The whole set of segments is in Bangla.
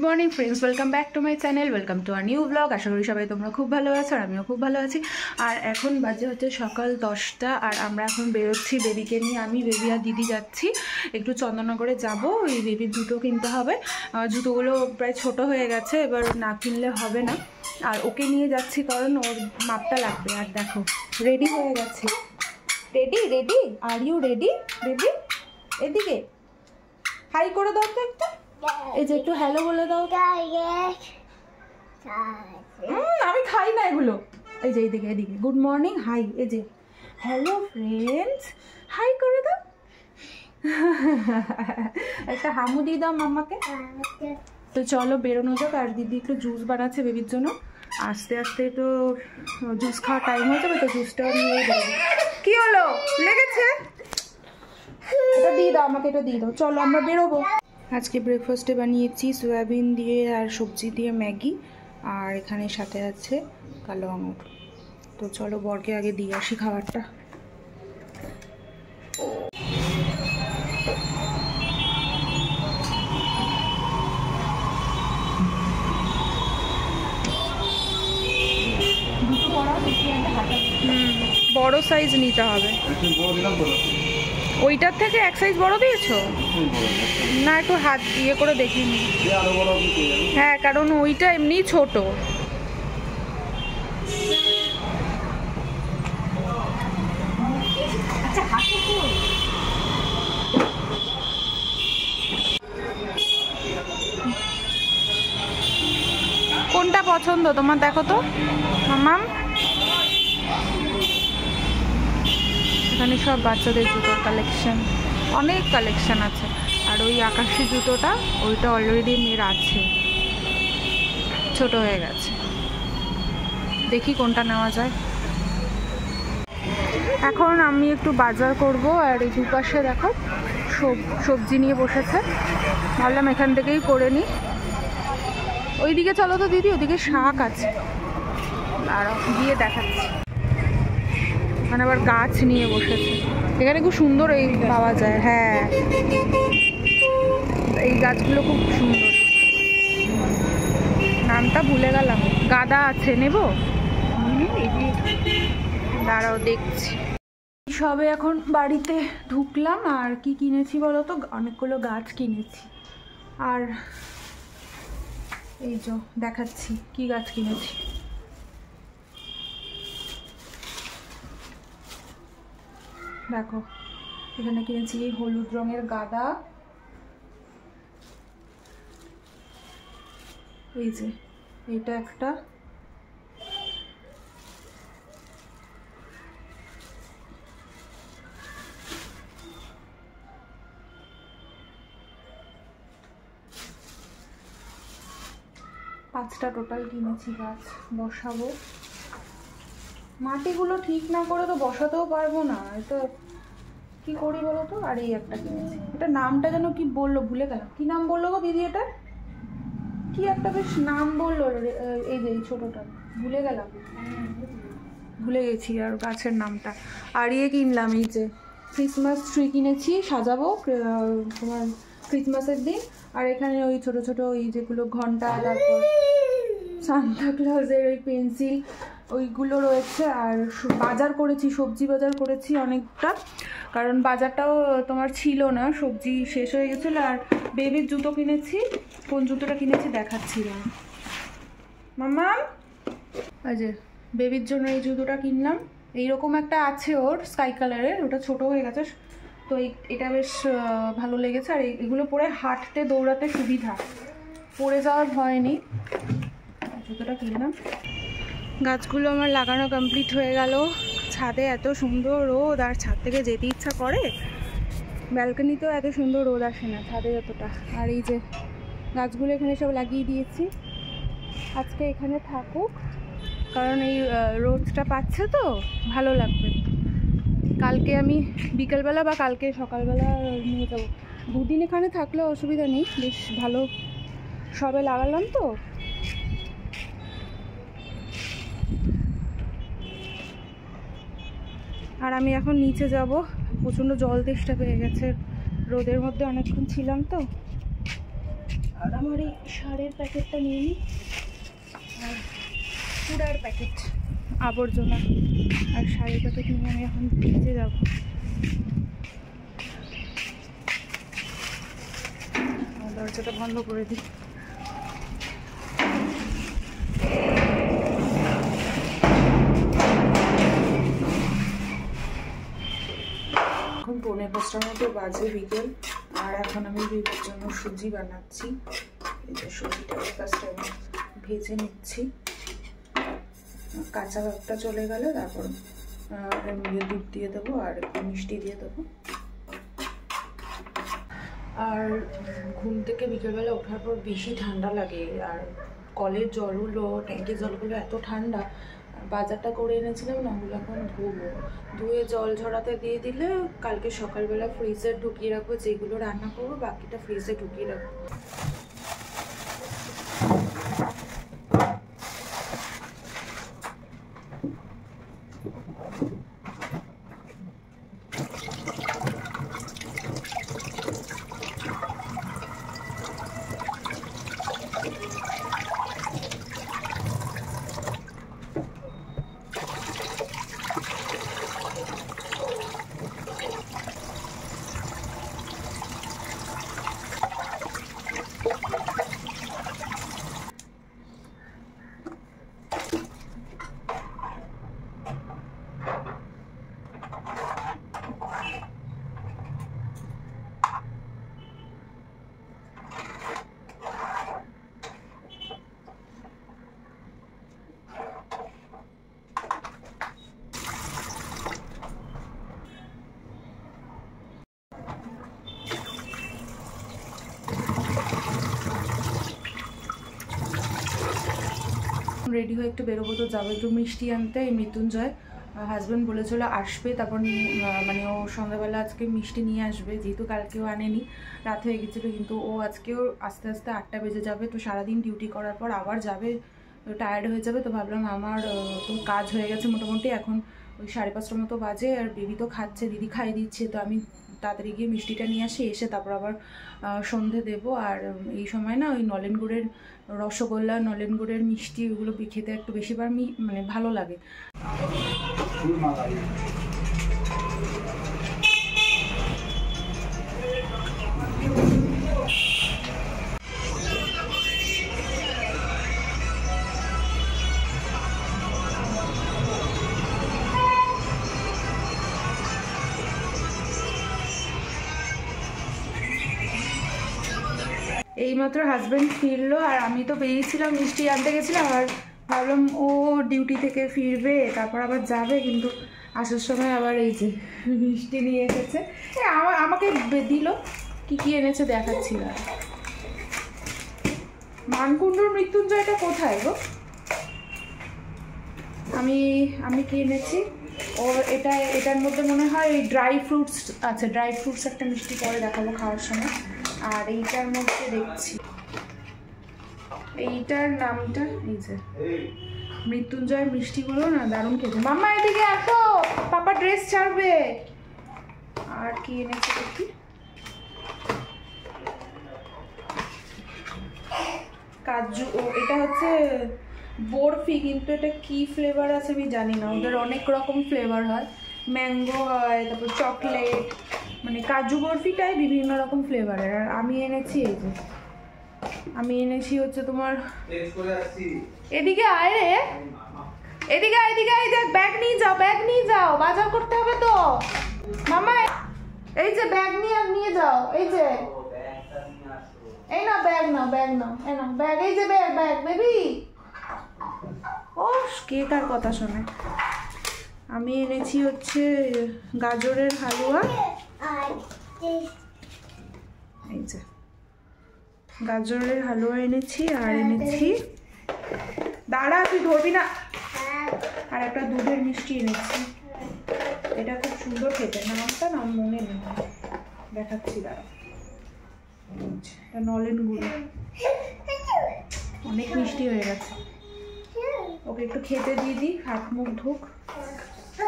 Morning friends, welcome back to my channel, welcome to our new blog. আশা করি সবাই তোমরা খুব ভালো আছো আর আমিও খুব ভালো আছি। আর এখন বাজে হচ্ছে সকাল 10টা আর আমরা এখন বেরোচ্ছি বেবিকে নিয়ে। আমি, বেবি আর দিদি যাচ্ছি একটু চন্দননগরে যাব। ওই বেবির জুতো কিনতে হবে। জুতোগুলো প্রায় ছোট হয়ে গেছে, এবার না কিনলে হবে না। আর ওকে নিয়ে যাচ্ছি কারণ ওর মাপটা লাগবে। আর দেখো রেডি হয়ে গেছে। Ready ready are you ready baby? এদিকে হাই করে দাও তো একটা। এই যে একটু হ্যালো বলে দাও। আমি খাই না এগুলো। এই যে এইদিকে এদিকে গুড মর্নিং হাই। এই যে হ্যালো ফ্রেন্ডস, হাই করে দাও। একটা হামু দিয়ে দাও মামাকে। তো চলো বেরোনো যাক। আর দিদি একটু জুস বানাচ্ছে বেবির জন্য। আস্তে আস্তে তো জুস খাওয়ার টাইম হয়ে যাবে, তো জুসটাও নিয়ে বেরোবো। কি হলো, লেগেছে? এটা দিয়ে দাও আমাকে, এটা দিয়ে দাও। চলো আমরা বেরোবো। আজকে ব্রেকফাস্টে বানিয়েছি সয়াবিন দিয়ে আর সবজি দিয়ে ম্যাগি, আর এখানে সাথে আছে কালো আঙুর। তো চলো বরকে আগে দিয়ে আসি খাবারটা। বড় সাইজ নিতে হবে। ওইটার থেকে এক সাইজ বড় দিয়েছো না? একটু হাত দিয়ে করে দেখিনি। হ্যাঁ, কারণ ওইটা এমনি ছোট। কোনটা পছন্দ তোমার দেখো তো মাম্মাম। এখানে সব বাচ্চাদের জুতোর কালেকশন, অনেক কালেকশন আছে। আর ওই আকাশি জুতোটা ওইটা অলরেডি মেয়ের আছে, ছোট হয়ে গেছে। দেখি কোনটা নেওয়া যায়। এখন আমি একটু বাজার করব। আর এই দুপাশে দেখো সবজি নিয়ে বসেছে, ভাবলাম এখান থেকেই করে নিই। ওইদিকে চলো তো দিদি, ওদিকে শাক আছে, আর গিয়ে দেখাচ্ছি। ওখানে আবার গাছ নিয়ে বসেছে। এখানে খুব সুন্দর এই পাওয়া যায়। হ্যাঁ, এই গাছগুলো খুব সুন্দর। নামটা ভুলে গেলাম। গাঁদা আছে, নেব। দাঁড়াও দেখছি। সবে এখন বাড়িতে ঢুকলাম। আর কি কিনেছি বলো তো? অনেকগুলো গাছ কিনেছি। আর এই যে দেখাচ্ছি কি গাছ কিনেছি। দেখো এখানে কিনেছি এই হলুদ রঙের গাঁদা। এই যে এইটা একটা, পাঁচটা টোটাল কিনেছি গাছ বসাবো। মাটিগুলো ঠিক না করে তো বসাতেও পারবো না, এটা কি করি বলো তো? আর এই একটা কিনেছি, এটা নামটা যেন কি বললো, ভুলে গেলাম। কি নাম বললো গো দিদি? এটা কি একটা বেশ নাম বললো। এই যে এই ছোটোটা ভুলে গেলাম, ভুলে গেছি আর গাছের নামটা। আর ইয়ে কিনলাম, এই যে ক্রিসমাস ট্রি কিনেছি, সাজাবো তোমার ক্রিসমাসের দিন। আর এখানে ওই ছোট ছোট ওই যেগুলো ঘন্টা, তারপর সান্তা ক্লজের ওই পেন্সিল, ওইগুলো রয়েছে। আর বাজার করেছি, সবজি বাজার করেছি অনেকটা, কারণ বাজারটাও তোমার ছিল না, সবজি শেষ হয়ে গেছিলো। আর বেবির জুতো কিনেছি। কোন জুতোটা কিনেছি দেখাচ্ছি না মাম্মা। এই যে বেবির জন্য এই জুতোটা কিনলাম। এইরকম একটা আছে ওর, স্কাই কালারের, ওটা ছোট হয়ে গেছে। তো এটা বেশ ভালো লেগেছে। আর এগুলো পরে হাঁটতে দৌড়াতে সুবিধা, পড়ে যাওয়ার ভয় নেই। জুতোটা কিনলাম। গাছগুলো আমার লাগানো কমপ্লিট হয়ে গেল। ছাদে এত সুন্দর রোদ, আর ছাদ থেকে যেতে ইচ্ছা করে। ব্যালকনিতেও এত সুন্দর রোদ আসে না, ছাদে যতটা। আর এই যে গাছগুলো এখানে সব লাগিয়ে দিয়েছি। আজকে এখানে থাকুক, কারণ এই রোদটা পাচ্ছে তো ভালো লাগবে। কালকে আমি বিকেলবেলা বা কালকে সকালবেলা নিয়ে যাবো। দুদিন এখানে থাকলে অসুবিধা নেই, বেশ ভালো। সবে লাগালাম তো। আর আমি এখন নিচে যাব, প্রচণ্ড জল তেষ্টা পেয়ে গেছে, রোদের মধ্যে অনেকক্ষণ ছিলাম তো। আর আমার এই সারের প্যাকেটটা নিয়ে নিই, আর কুড়ার প্যাকেট আবর্জনা আর সারের প্যাকেট নিয়ে আমি এখন ভিজে যাব। দরজাটা বন্ধ করে দিই। এখন 4:45টার মতো বাজে বিকেল, আর এখন আমি বিবের জন্য সুজি বানাচ্ছি। এই যে সুজিটা ফার্স্ট আমি ভেজে নিচ্ছি, কাঁচা ভাবটা চলে গেলে তারপর দুধ দিয়ে দেবো আর একটু মিষ্টি দিয়ে দেবো। আর ঘুম থেকে বিকেলবেলা ওঠার পর বেশি ঠান্ডা লাগে, আর কলের জলগুলো, ট্যাঙ্কির জলগুলো এত ঠান্ডা। বাজারটা করে এনেছিলাম না, ওগুলো এখন ধোবো, ধুয়ে জল ঝরাতে দিয়ে দিলে কালকে সকালবেলা ফ্রিজে ঢুকিয়ে রাখবো। যেগুলো রান্না করবো বাকিটা ফ্রিজে ঢুকিয়ে রাখবো। রেডি হয়ে একটু বেরোবো, তো যাবো একটু মিষ্টি আনতে। এই মৃত্যুঞ্জয় হাজব্যান্ড বলেছিল আসবে, তারপর মানে ও সন্ধ্যাবেলা আজকে মিষ্টি নিয়ে আসবে, যেহেতু কালকেও আনেনি, রাত হয়ে গেছিলো। কিন্তু ও আজকেও আস্তে আস্তে 8টা বেজে যাবে, তো সারাদিন ডিউটি করার পর আবার যাবে, টায়ার্ড হয়ে যাবে। তো ভাবলাম আমার তো কাজ হয়ে গেছে মোটামুটি, এখন ওই 5:30টার মতো বাজে, আর বেবি তো খাচ্ছে, দিদি খাইয়ে দিচ্ছে, তো আমি তাড়াতাড়ি গিয়ে মিষ্টিটা নিয়ে আসি, এসে তারপর আবার সন্ধে দেবো। আর এই সময় না ওই নলেন গুড়ের রসগোল্লা, নলেন গুড়ের মিষ্টি, ওগুলো খেতে একটু বেশিবার মানে ভালো লাগে। এইমাত্র হাজব্যান্ড ফিরলো, আর আমি তো বেরিয়েছিলাম মিষ্টি আনতে গেছিলাম, আর ভাবলাম ও ডিউটি থেকে ফিরবে তারপর আবার যাবে, কিন্তু আসার সময় আবার এই যে মিষ্টি নিয়ে এসেছে। আমাকে দিল, কি কি এনেছে দেখাচ্ছি না। মানকুণ্ডুর মৃত্যুঞ্জয়টা কোথায় গো? আমি কি এনেছি, ও এটার মধ্যে মনে হয় ড্রাই ফ্রুটস আছে, ড্রাই ফ্রুটস একটা মিষ্টি পরে দেখাবো খাওয়ার সময়। আর এইটার মধ্যে দেখছি, এইটার নামটা এই যে মৃত্যুঞ্জয় মিষ্টিগুলো না দারুণ খেতে। মাম্মা এদিকে আসো, পাপা ড্রেস ছাড়বে। আর কি এনেছে দেখি, কাজু, ও এটা হচ্ছে বরফি, কিন্তু এটা কি ফ্লেভার আছে আমি জানি না, ওদের অনেক রকম ফ্লেভার হয়, ম্যাঙ্গো হয়, তারপর চকলেট, মানে কাজু বরফিটাই বিভিন্ন রকম ফ্লেভারের। আর আমি এনেছি এই যে, আমি এনেছি হচ্ছে তোমার, এদিকে আয় রে, এদিকে আয়, দেখ ব্যাগ নিয়ে যাও, বাজার করতে হবে তো মামা। এই যে ব্যাগ নিয়ে যাও, এই যে এই না ব্যাগ নাও, ব্যাগ, এই যে ব্যাগ বেবি। ও কে কার কথা শোনে। আমি এনেছি হচ্ছে গাজরের হালুয়া, এই যে গাজরের হালুয়া এনেছি, আর এনেছি, দাঁড়া তুই ধরবি না, আর একটা দুধের মিষ্টি এনেছি। এটা খুব সুন্দর খেতে, নামটা না মনে নেই, দেখাচ্ছি দাঁড়া। নলেন গুড়, অনেক মিষ্টি হয়ে গেছে, ওকে একটু খেতে দিয়ে দিই, হাত মুখ ধুক।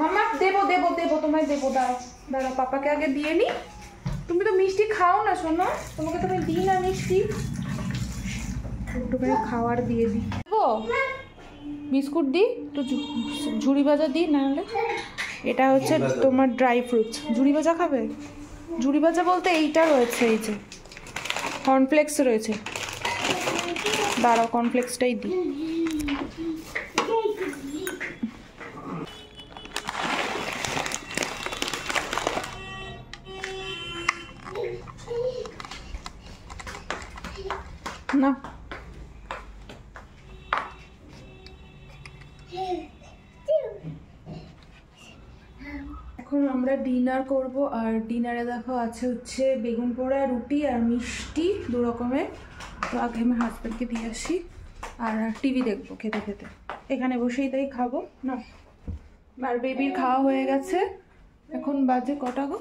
মামা দেবো তোমায় দেবো, দাঁড়াও পাপাকে আগে দিয়ে নি। তুমি তো মিষ্টি খাও না শোনো, তোমাকে তো আমি দিই না মিষ্টি। একটুখানি খাওয়ার দিয়ে দিই। বিস্কুট দিই, একটু ঝুড়ি ভাজা দিই, নাহলে এটা হচ্ছে তোমার ড্রাই ফ্রুটস। ঝুড়ি ভাজা খাবে? ঝুড়ি ভাজা বলতে এইটা রয়েছে, এই যে কর্নফ্লেক্স রয়েছে, দাঁড়াও কর্নফ্লেক্সটাই দিই। না এখন আমরা ডিনার করব, আর ডিনারে দেখো আছে হচ্ছে বেগুন পোড়া, রুটি আর মিষ্টি 2 রকমের। তো আগে আমি হাজব্যান্ডকে দিয়ে আসি, আর টিভি দেখবো খেতে খেতে, এখানে বসেই তাই খাবো না। আর বেবির খাওয়া হয়ে গেছে, এখন বাজে কটা গো?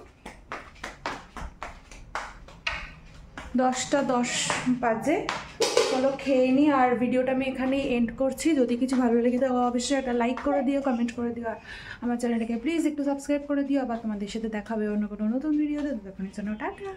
10:10 বাজে। চলো খেয়ে নিই, আর ভিডিওটা আমি এখানেই এন্ড করছি। যদি কিছু ভালো লেগে থাকে অবশ্যই একটা লাইক করে দিও, কমেন্ট করে দিও, আর আমার চ্যানেলটাকে প্লিজ একটু সাবস্ক্রাইব করে দিও। আবার তোমাদের সাথে দেখা হবে অন্য কোনো নতুন ভিডিওতে। তখন জন্য টাটা।